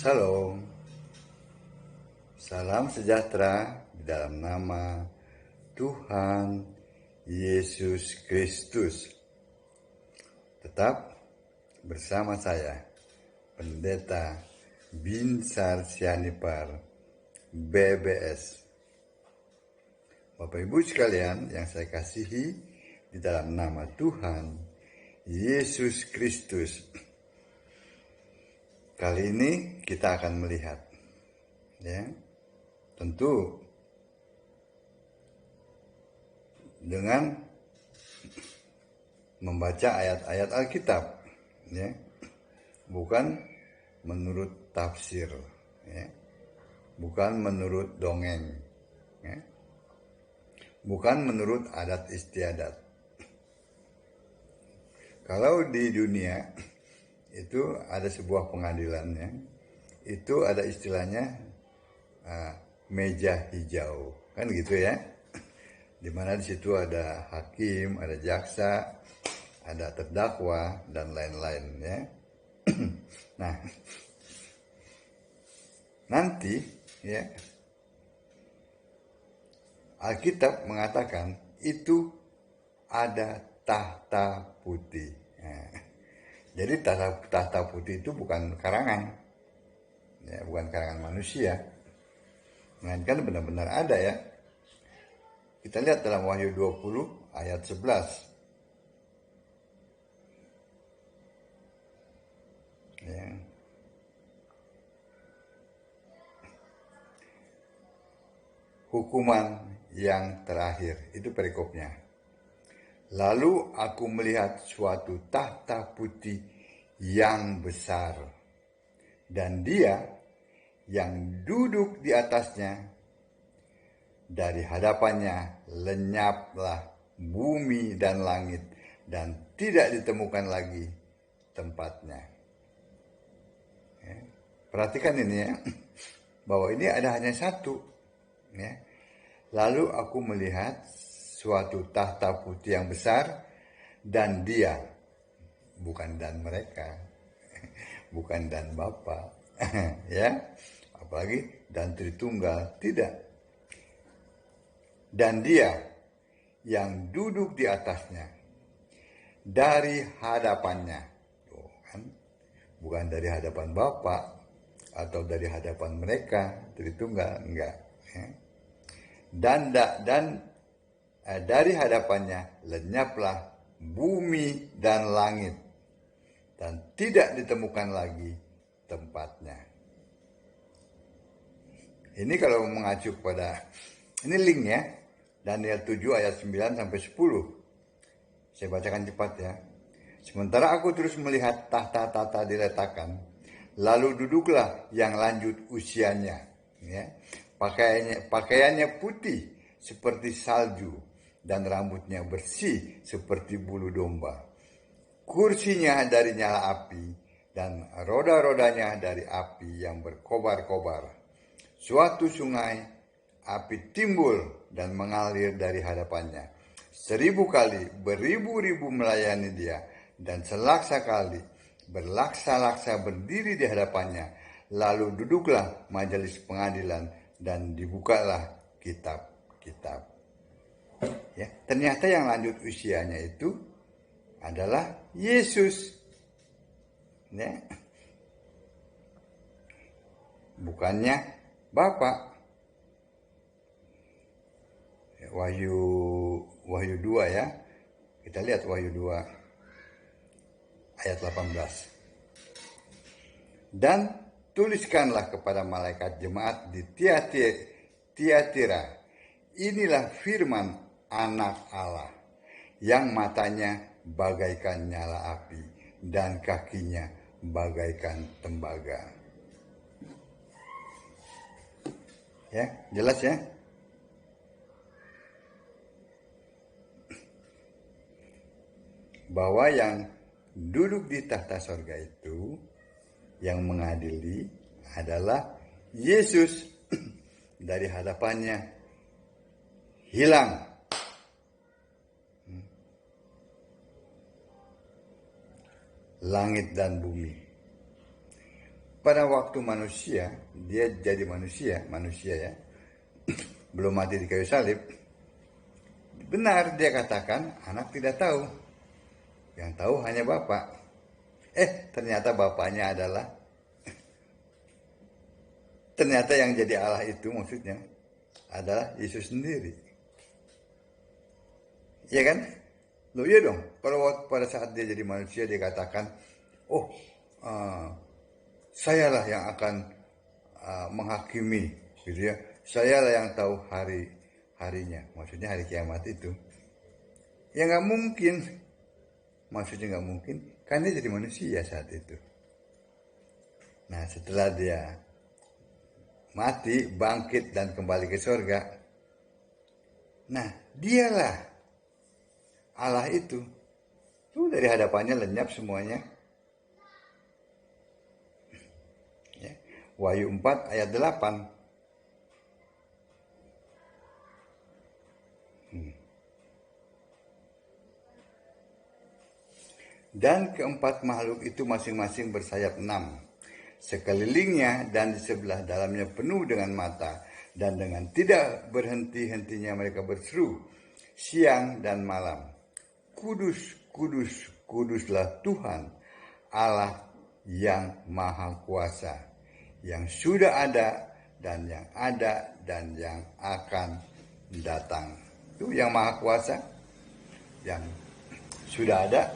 Shalom, salam sejahtera di dalam nama Tuhan Yesus Kristus. Tetap bersama saya, Pendeta Binsar Sianipar, BBS. Bapak Ibu sekalian yang saya kasihi di dalam nama Tuhan Yesus Kristus. Kali ini kita akan melihat, ya, tentu dengan membaca ayat-ayat Alkitab, ya, bukan menurut tafsir, ya, bukan menurut dongeng, ya, bukan menurut adat istiadat. Kalau di dunia itu ada sebuah pengadilannya, itu ada istilahnya meja hijau, kan gitu ya, dimana di situ ada hakim, ada jaksa, ada terdakwa dan lain-lain, ya. Nah, nanti, ya, Alkitab mengatakan itu ada tahta putih. Nah, jadi tahta putih itu bukan karangan, ya, bukan karangan manusia, melainkan benar-benar ada, ya. Kita lihat dalam Wahyu 20 ayat 11. Ya. Hukuman yang terakhir, itu perikopnya. Lalu aku melihat suatu tahta putih yang besar, dan Dia yang duduk di atasnya, dari hadapannya lenyaplah bumi dan langit, dan tidak ditemukan lagi tempatnya. Ya. Perhatikan ini, ya, bahwa ini ada hanya satu, ya. Lalu aku melihat suatu tahta putih yang besar, dan Dia, bukan dan mereka, bukan dan Bapa, ya, apalagi dan Tritunggal, tidak. Dan Dia yang duduk di atasnya, dari hadapannya, kan? Bukan dari hadapan Bapa atau dari hadapan mereka Tritunggal, enggak, ya. Dan dari hadapannya lenyaplah bumi dan langit, dan tidak ditemukan lagi tempatnya. Ini kalau mengacu pada, ini link, ya, Daniel 7 ayat 9 sampai 10. Saya bacakan cepat, ya. Sementara aku terus melihat tahta-tahta diletakkan, lalu duduklah yang lanjut usianya, ya. Pakaiannya putih seperti salju, dan rambutnya bersih seperti bulu domba. Kursinya dari nyala api, dan roda-rodanya dari api yang berkobar-kobar. Suatu sungai api timbul dan mengalir dari hadapannya. 1000 kali beribu-ribu melayani Dia, dan selaksa kali berlaksa-laksa berdiri di hadapannya. Lalu duduklah majelis pengadilan, dan dibukalah kitab-kitab. Ya, ternyata yang lanjut usianya itu adalah Yesus, ya, bukannya Bapa. Wahyu 2, ya, kita lihat Wahyu 2 ayat 18. Dan tuliskanlah kepada malaikat jemaat di Tiatira, inilah firman Anak Allah, yang matanya bagaikan nyala api, dan kakinya bagaikan tembaga. Ya, jelas, ya. Bahwa yang duduk di tahta sorga itu, yang mengadili, adalah Yesus. Dari hadapannya hilang langit dan bumi. pada waktu manusia, dia jadi manusia ya, belum mati di kayu salib, benar dia katakan anak tidak tahu, yang tahu hanya Bapa. Ternyata Bapaknya ternyata yang jadi Allah itu maksudnya adalah Yesus sendiri. Iya kan? Loh iya dong, kalau pada saat dia jadi manusia dia katakan, sayalah yang akan menghakimi, gitu ya. Sayalah yang tahu harinya, maksudnya hari kiamat itu. Ya nggak mungkin, maksudnya nggak mungkin, kan dia jadi manusia saat itu. Nah setelah dia mati, bangkit dan kembali ke surga, nah dialah Allah itu. Tuh dari hadapannya lenyap semuanya. Ya. Wahyu 4 ayat 8. Dan keempat makhluk itu masing-masing bersayap 6. Sekelilingnya dan di sebelah dalamnya penuh dengan mata. Dan dengan tidak berhenti-hentinya mereka berseru siang dan malam. Kudus, kudus, kuduslah Tuhan Allah yang Maha Kuasa, yang sudah ada dan yang ada dan yang akan datang. Itu yang Maha Kuasa, yang sudah ada,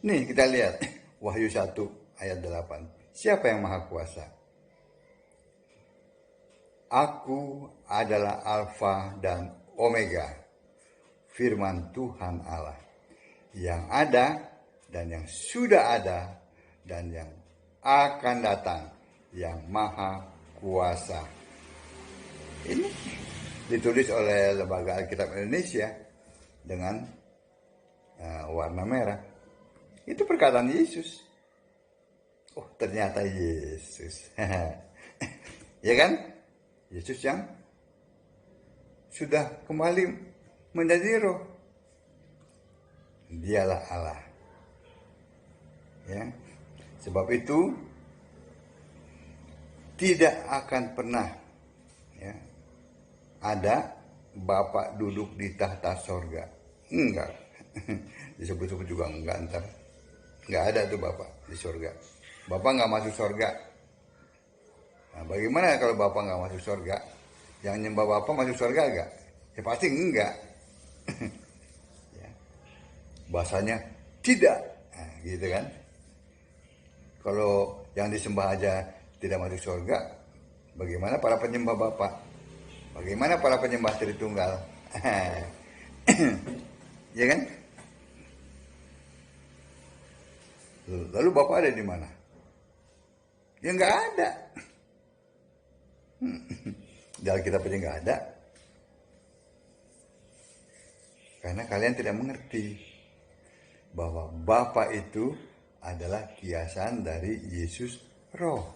nih kita lihat Wahyu 1 ayat 8. Siapa yang Maha Kuasa? Aku adalah Alfa dan Omega, firman Tuhan Allah, yang ada dan yang sudah ada dan yang akan datang, yang Maha Kuasa. Ini ditulis oleh Lembaga Alkitab Indonesia dengan warna merah. Itu perkataan Yesus. Oh, ternyata Yesus. Ya kan? Yesus yang sudah kembali menjadi roh. Dialah Allah. Ya. Sebab itu tidak akan pernah ya, ada Bapa duduk di tahta sorga. Enggak. Disebut-sebut juga enggak ntar. Nggak ada tuh Bapak di surga. Bapak nggak masuk surga. Nah, bagaimana kalau Bapak nggak masuk surga? Yang nyembah Bapak masuk surga nggak? Ya pasti enggak. Ya. Bahasanya tidak. Nah, gitu kan. Kalau yang disembah aja tidak masuk surga, bagaimana para penyembah Bapak? Bagaimana para penyembah Tritunggal? Ya kan? Lalu Bapak ada di mana? Ya nggak ada. Di Alkitab aja nggak ada. Karena kalian tidak mengerti bahwa Bapa itu adalah kiasan dari Yesus Roh.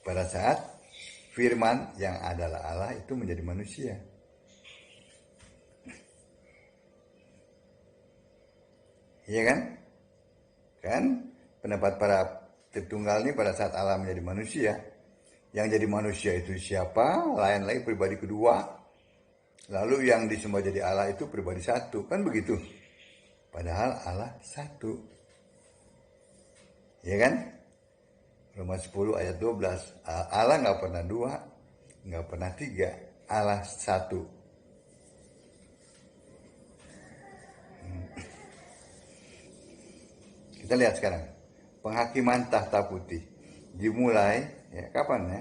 Pada saat Firman yang adalah Allah itu menjadi manusia. Iya kan? Kan pendapat para Tritunggal ini pada saat Allah menjadi manusia, yang jadi manusia itu siapa? Lain lagi pribadi kedua. Lalu yang disembah jadi Allah itu pribadi satu, kan begitu? Padahal Allah satu. Iya kan? Roma 10 ayat 12. Allah nggak pernah dua, nggak pernah tiga. Allah satu. Kita lihat sekarang. Penghakiman tahta putih. Dimulai, ya, kapan ya?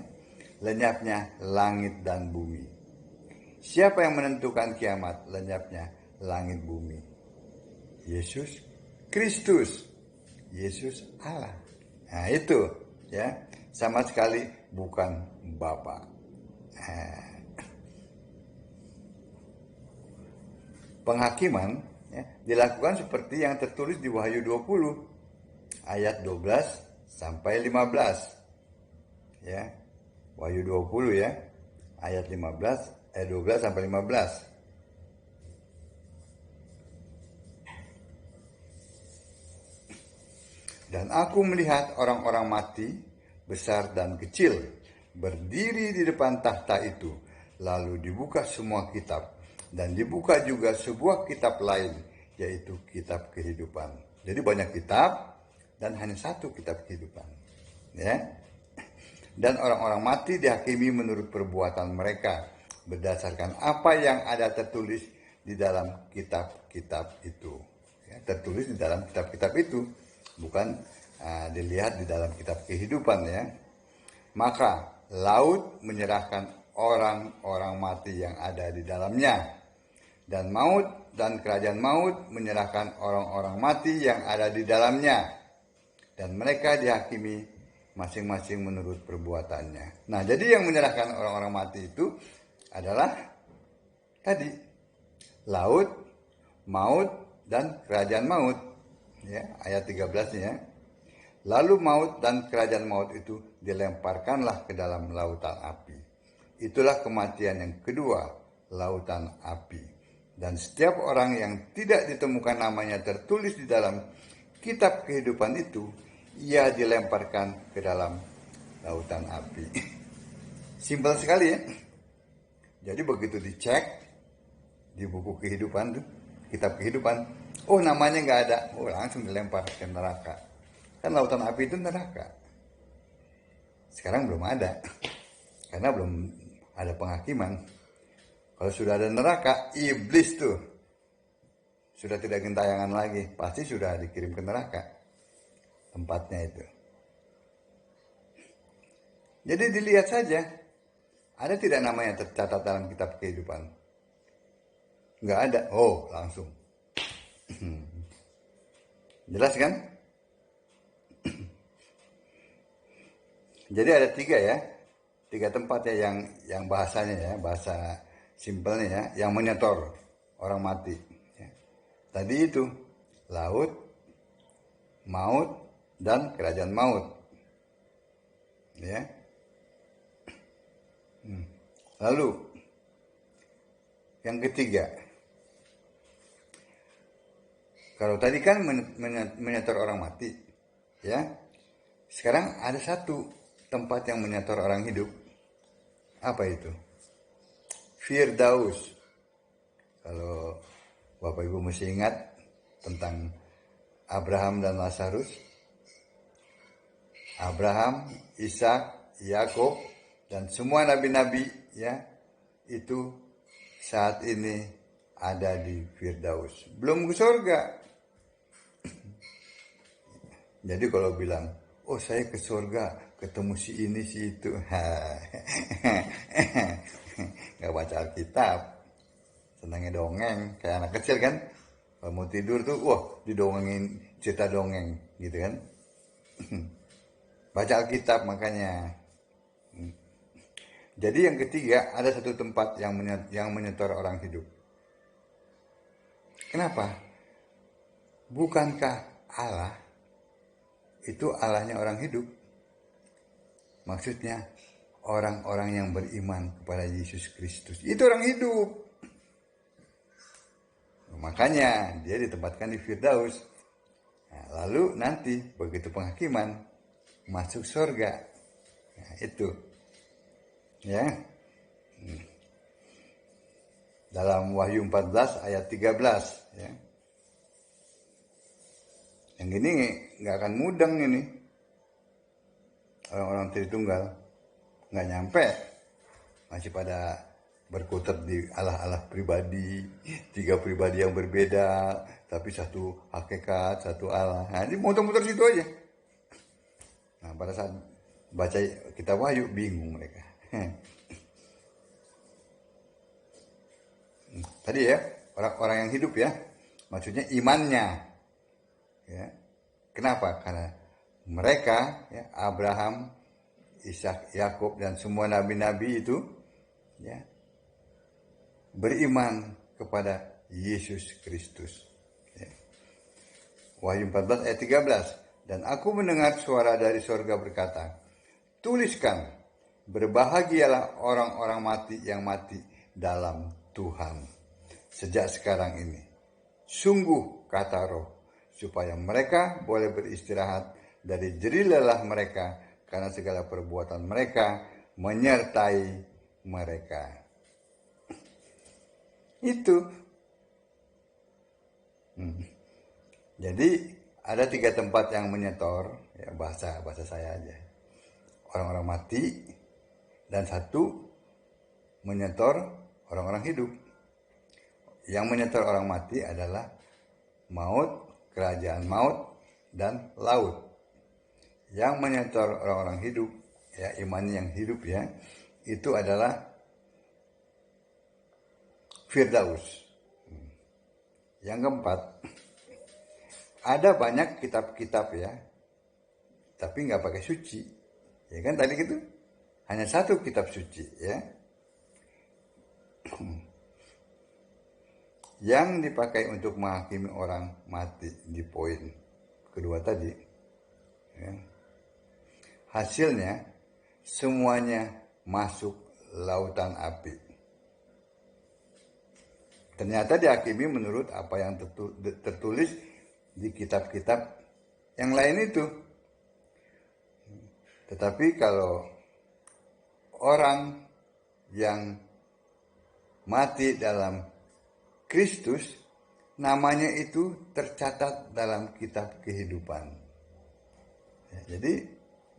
Lenyapnya langit dan bumi. Siapa yang menentukan kiamat? Lenyapnya langit bumi. Yesus Kristus. Yesus Allah. Nah itu, ya, sama sekali bukan Bapa. Penghakiman ya, dilakukan seperti yang tertulis di Wahyu 20 ayat 12 sampai 15. Ya. Wahyu 20 ya, ayat 15 ayat 12 sampai 15. Dan aku melihat orang-orang mati, besar dan kecil, berdiri di depan tahta itu. Lalu dibuka semua kitab, dan dibuka juga sebuah kitab lain, yaitu kitab kehidupan. Jadi banyak kitab, dan hanya satu kitab kehidupan. Ya. Dan orang-orang mati dihakimi menurut perbuatan mereka, berdasarkan apa yang ada tertulis di dalam kitab-kitab itu. Ya, tertulis di dalam kitab-kitab itu, bukan dilihat di dalam kitab kehidupan ya. Maka laut menyerahkan orang-orang mati yang ada di dalamnya, dan maut dan kerajaan maut menyerahkan orang-orang mati yang ada di dalamnya, dan mereka dihakimi masing-masing menurut perbuatannya. Nah, jadi yang menyerahkan orang-orang mati itu adalah tadi laut, maut, dan kerajaan maut. Ya, ayat 13 ya. Lalu maut dan kerajaan maut itu dilemparkanlah ke dalam lautan api. Itulah kematian yang kedua, lautan api. Dan setiap orang yang tidak ditemukan namanya tertulis di dalam kitab kehidupan itu, ia dilemparkan ke dalam lautan api. Simpel sekali ya. Jadi begitu dicek di buku kehidupan tuh, kitab kehidupan, oh namanya nggak ada, oh langsung dilempar ke neraka. Kan lautan api itu neraka. Sekarang belum ada, karena belum ada penghakiman. Kalau sudah ada neraka, iblis tuh sudah tidak gentayangan lagi, pasti sudah dikirim ke neraka tempatnya itu. Jadi dilihat saja, ada tidak namanya tercatat dalam kitab kehidupan? Nggak ada, oh langsung. Jelas kan? Jadi ada tiga tempat ya yang bahasanya ya, bahasa simpelnya ya, yang menyetor orang mati. Ya. Tadi itu laut, maut, dan kerajaan maut. Ya. Lalu yang ketiga, kalau tadi kan menyetor orang mati, ya. Sekarang ada satu tempat yang menyetor orang hidup. Apa itu? Firdaus. Kalau Bapak Ibu masih ingat tentang Abraham dan Lazarus. Abraham, Ishak, Yakub, dan semua nabi-nabi ya itu saat ini ada di Firdaus. Belum ke surga. Jadi kalau bilang, oh saya ke surga ketemu si ini si itu, nggak baca Alkitab, senangnya dongeng kayak anak kecil kan. Kalau mau tidur tuh, wah didongengin cerita dongeng gitu kan. Baca Alkitab makanya. Jadi yang ketiga, ada satu tempat yang menyetor orang hidup. Kenapa? Bukankah Allah itu Allahnya orang hidup? Maksudnya orang-orang yang beriman kepada Yesus Kristus itu orang hidup. Makanya dia ditempatkan di Firdaus. Nah, lalu nanti begitu penghakiman masuk surga. Nah, itu ya. Dalam Wahyu 14 ayat 13 ya. Yang ini nggak akan mudeng ini. Orang-orang Tritunggal nggak nyampe, masih pada berkutat di Allah-Allah pribadi, tiga pribadi yang berbeda, tapi satu hakikat, satu Allah. Nah, ini muter-muter situ aja. Nah, pada saat baca kitab Wahyu bingung mereka. Tadi ya, orang-orang yang hidup ya, maksudnya imannya. Ya. Kenapa? Karena mereka, ya, Abraham, Ishak, Yakub, dan semua nabi-nabi itu ya, beriman kepada Yesus Kristus. Ya. Wahyu 14 ayat 13. Dan aku mendengar suara dari sorga berkata, tuliskan, berbahagialah orang-orang mati yang mati dalam Tuhan sejak sekarang ini. Sungguh, kata Roh, supaya mereka boleh beristirahat dari jerih lelah mereka, karena segala perbuatan mereka menyertai mereka. Itu. Jadi ada 3 tempat yang menyetor, ya bahasa saya aja. Orang-orang mati, dan 1 menyetor orang-orang hidup. Yang menyetor orang mati adalah maut, kerajaan maut, dan laut. Yang menyetor orang-orang hidup, ya imannya yang hidup ya, itu adalah Firdaus. Yang keempat, ada banyak kitab-kitab ya, tapi nggak pakai suci. Ya kan tadi gitu, hanya 1 kitab suci ya. Yang dipakai untuk menghakimi orang mati di poin kedua tadi. Ya. Hasilnya semuanya masuk lautan api. Ternyata dihakimi menurut apa yang tertulis di kitab-kitab yang lain itu. Tetapi kalau orang yang mati dalam Kristus, namanya itu tercatat dalam kitab kehidupan. Ya, jadi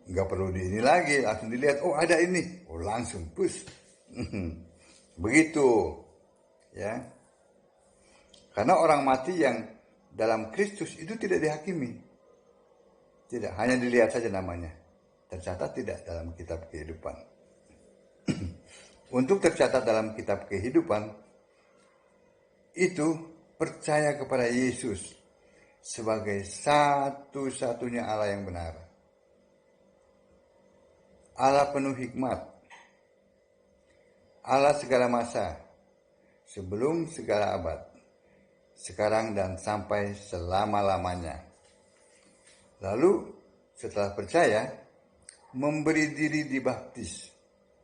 nggak perlu di ini lagi, langsung dilihat, oh ada ini, oh langsung push. Begitu, ya. Karena orang mati yang dalam Kristus itu tidak dihakimi, tidak, hanya dilihat saja namanya, tercatat tidak dalam kitab kehidupan. Untuk tercatat dalam kitab kehidupan, itu percaya kepada Yesus sebagai satu-satunya Allah yang benar. Allah penuh hikmat, Allah segala masa, sebelum segala abad, sekarang dan sampai selama-lamanya. Lalu setelah percaya, memberi diri dibaptis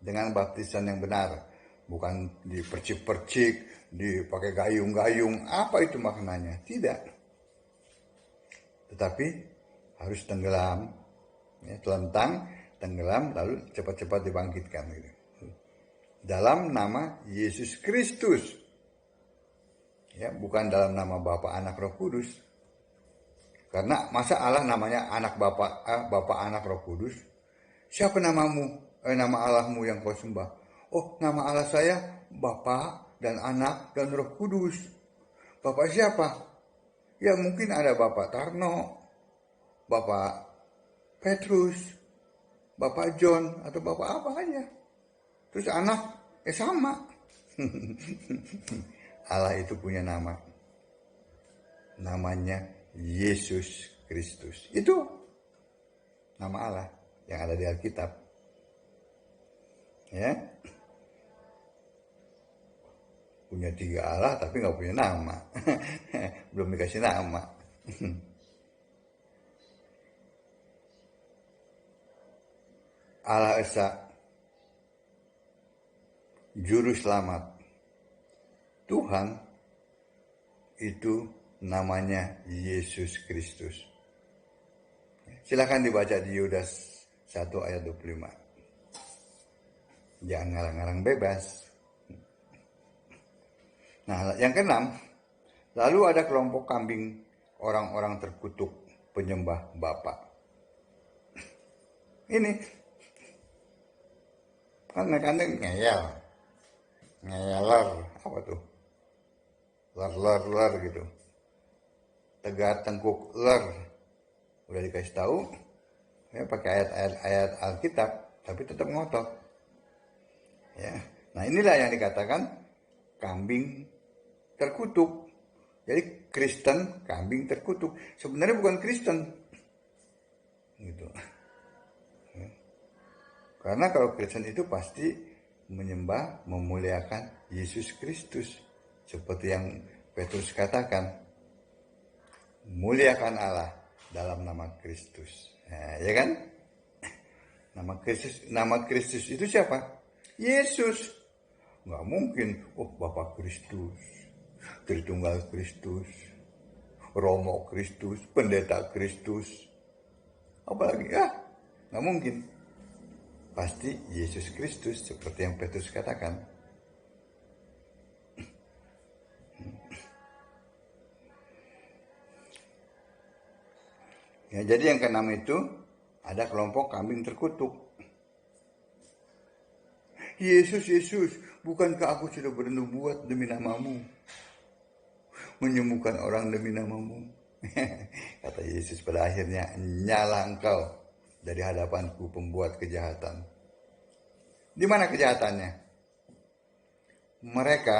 dengan baptisan yang benar, bukan dipercik-percik, dipakai gayung-gayung, apa itu maknanya? Tidak. Tetapi harus tenggelam, ya, telentang, tenggelam, lalu cepat-cepat dibangkitkan. Gitu. Dalam nama Yesus Kristus, ya, bukan dalam nama Bapa, Anak, Roh Kudus. Karena masa Allah namanya Anak Bapa, Anak, Roh Kudus? Siapa namamu? Nama Allahmu yang kau sembah? Oh, nama Allah saya Bapa dan Anak dan Roh Kudus. Bapak siapa? Ya mungkin ada Bapak Tarno, Bapak Petrus, Bapak John, atau Bapak apa aja. Terus anak, sama. Allah itu punya nama. Namanya Yesus Kristus. Itu nama Allah yang ada di Alkitab. Ya. Punya 3 Allah tapi nggak punya nama. Belum dikasih nama. Allah Esa, Juru Selamat. Tuhan itu namanya Yesus Kristus. Silakan dibaca di Yudas 1 ayat 25. Jangan ngarang-ngarang bebas. Nah, yang keenam, lalu ada kelompok kambing orang-orang terkutuk penyembah Bapa. Ini kan mereka ngeyeler, apa tuh? Ler gitu. Tegar tengkuk ler. Udah dikasih tahu, ya pakai ayat Alkitab, tapi tetap ngotot. Ya. Nah, inilah yang dikatakan kambing terkutuk. Jadi Kristen kambing terkutuk. Sebenarnya bukan Kristen. Gitu. Ya. Karena kalau Kristen itu pasti menyembah, memuliakan Yesus Kristus. Seperti yang Petrus katakan, muliakan Allah dalam nama Kristus. Nah, ya kan? Nama Kristus itu siapa? Yesus. Nggak mungkin, oh Bapak Kristus, Tritunggal Kristus, Romo Kristus, Pendeta Kristus. Apalagi, nggak mungkin. Pasti Yesus Kristus, seperti yang Petrus katakan. Ya, jadi yang keenam itu, ada kelompok kambing terkutuk. Yesus, Yesus, bukankah aku sudah bernubuat demi namamu? Menyembuhkan orang demi namamu. Kata Yesus pada akhirnya, nyala engkau dari hadapanku pembuat kejahatan. Di mana kejahatannya? Mereka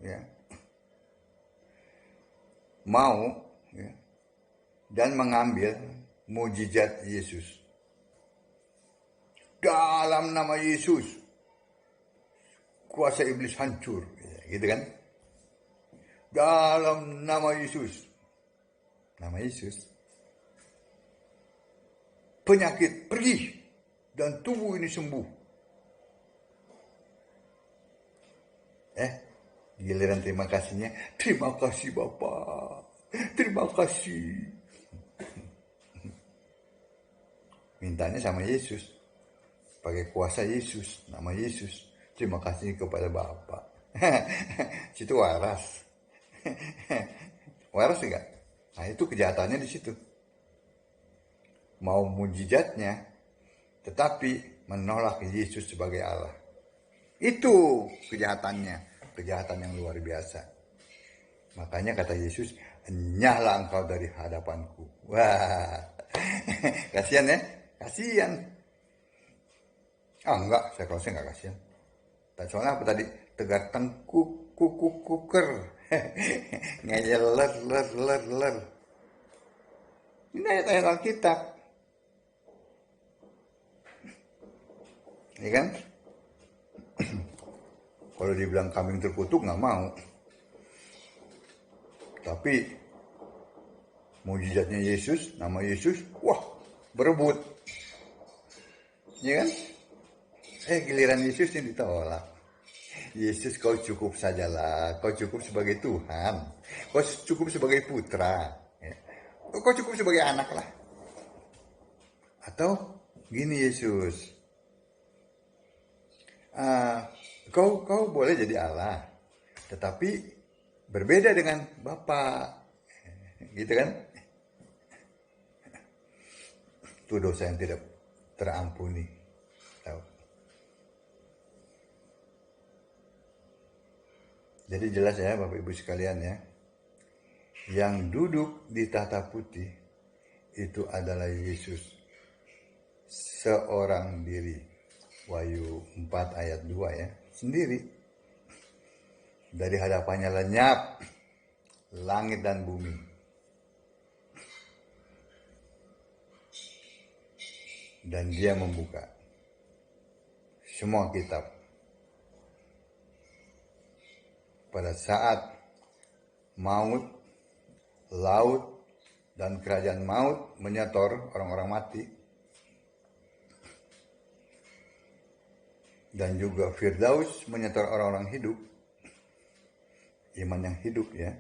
ya, mau ya, dan mengambil mujizat Yesus. Dalam nama Yesus, kuasa iblis hancur, gitu kan? Dalam nama Yesus, penyakit pergi dan tubuh ini sembuh. Giliran terima kasihnya, terima kasih Bapak, terima kasih. Mintanya sama Yesus, pakai kuasa Yesus, nama Yesus, terima kasih kepada Bapak. Situ waras. Waras enggak? Nah, itu kejahatannya di situ. Mau mujizatnya, tetapi menolak Yesus sebagai Allah. Itu kejahatannya, kejahatan yang luar biasa. Makanya kata Yesus, nyala engkau dari hadapanku. Wah, kasihan ya, kasihan. Enggak, saya enggak kasihan. Soalnya apa tadi? Tegar tengkuk, kuker. Ngeyel, ler. Ini ayat-ayat Alkitab. Ya kan? Kalau dibilang kambing terkutuk nggak mau. Tapi mujizatnya Yesus, nama Yesus, wah berebut. Ya kan? Giliran Yesus yang ditolak. Yesus, kau cukup sajalah, kau cukup sebagai Tuhan, kau cukup sebagai putra, kau cukup sebagai anak lah. Atau gini Yesus, kau boleh jadi Allah, tetapi berbeda dengan Bapa, gitu kan? Itu dosa yang tidak terampuni. Tahu? Jadi jelas ya Bapak Ibu sekalian ya, yang duduk di tahta putih itu adalah Yesus seorang diri. Wahyu 4 ayat 2 ya, sendiri. Dari hadapannya lenyap langit dan bumi. Dan dia membuka semua kitab. Pada saat maut, laut, dan kerajaan maut menyetor orang-orang mati, dan juga Firdaus menyetor orang-orang hidup, iman yang hidup ya,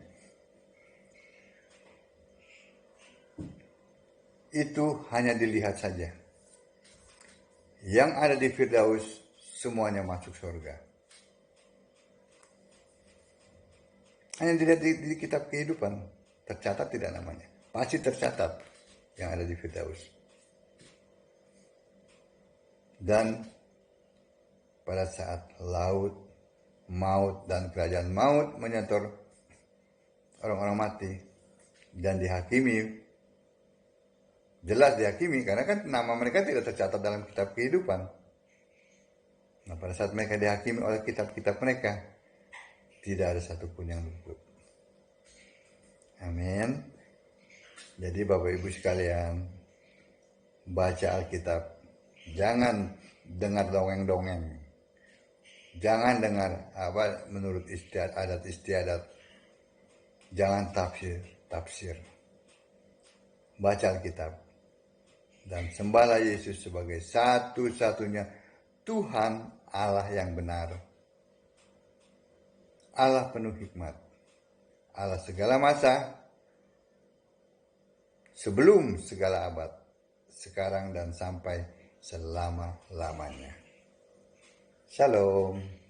itu hanya dilihat saja. Yang ada di Firdaus semuanya masuk surga. Hanya dilihat di kitab kehidupan, tercatat tidak namanya? Pasti tercatat yang ada di Firdaus. Dan pada saat laut, maut, dan kerajaan maut menyetor orang-orang mati dan dihakimi, jelas dihakimi karena kan nama mereka tidak tercatat dalam kitab kehidupan. Nah, pada saat mereka dihakimi oleh kitab-kitab mereka, tidak ada satupun yang luput. Amin. Jadi Bapak Ibu sekalian, baca Alkitab. Jangan dengar dongeng-dongeng. Jangan dengar menurut adat istiadat. Jangan tafsir. Baca Alkitab. Dan sembahlah Yesus sebagai satu-satunya Tuhan Allah yang benar. Allah penuh hikmat, Allah segala masa, sebelum segala abad, sekarang dan sampai selama-lamanya. Shalom.